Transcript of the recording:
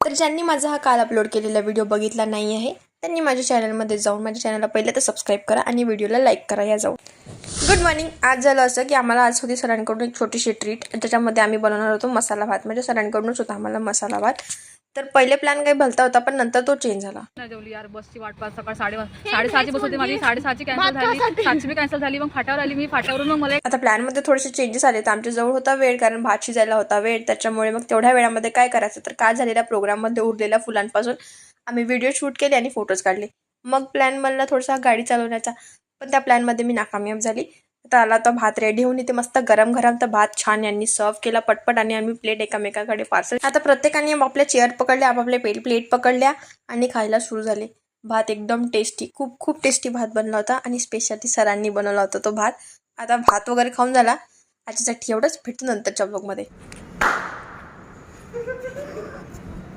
तर ज्यांनी माझा हा काल अपलोड केलेला व्हिडिओ बघितला नाही आहे त्यांनी माझ्या चॅनलमध्ये जाऊन माझ्या चॅनलला पहिले तर सबस्क्राईब करा आणि व्हिडिओला लाईक करा या जाऊन. Good morning. आज झालं असं की आम्हाला आज होती सरांकडून एक छोटीशी ट्रीट, त्याच्यामध्ये आम्ही बनवणार होतो मसाला भात. म्हणजे सरांकडूनच होता आम्हाला मसाला भात. तर पहिले प्लॅन काही भलता होता पण नंतर तो चेंज झाला. नाही जेवली यार, बसची वाट पाहत सकाळ 6:30 बस होती माझी. 6:30 कॅन्सल झाली, 7ची कॅन्सल झाली. मग फाट्यावर आली मी. फाट्यावरून मग मला आता प्लॅनमध्ये थोडेसे चेंजेस आले. तर आमच्या जवळ होता वेळ, कारण भात शिजायला होता वेळ. त्याच्यामुळे मग तेवढ्या वेळामध्ये काय करायचं, तर काल झालेल्या प्रोग्राममध्ये उरलेल्या फुलांपासून आम्ही व्हिडिओ शूट केले आणि फोटोज काढले. मग प्लॅन बनला थोडासा गाडी चालवण्याचा, पण त्या प्लॅनमध्ये मी नाकामयाब झाली. आता आला तर भात रेडी होऊन इथे मस्त गरम गरम तर भात छान यांनी सर्व केला पटपट, आणि आम्ही प्लेट एकामेकाकडे पार्सल. आता प्रत्येकाने आपल्या चेअर पकडल्या, आपापल्या प्लेट पकडल्या आणि खायला सुरू झाले. भात एकदम टेस्टी, खूप खूप टेस्टी भात बनला होता आणि स्पेशली सरांनी बनवला होता तो भात. आता भात वगैरे खाऊन झाला. आजच्यासाठी एवढंच, भेटू नंतरच्या ब्लॉगमध्ये.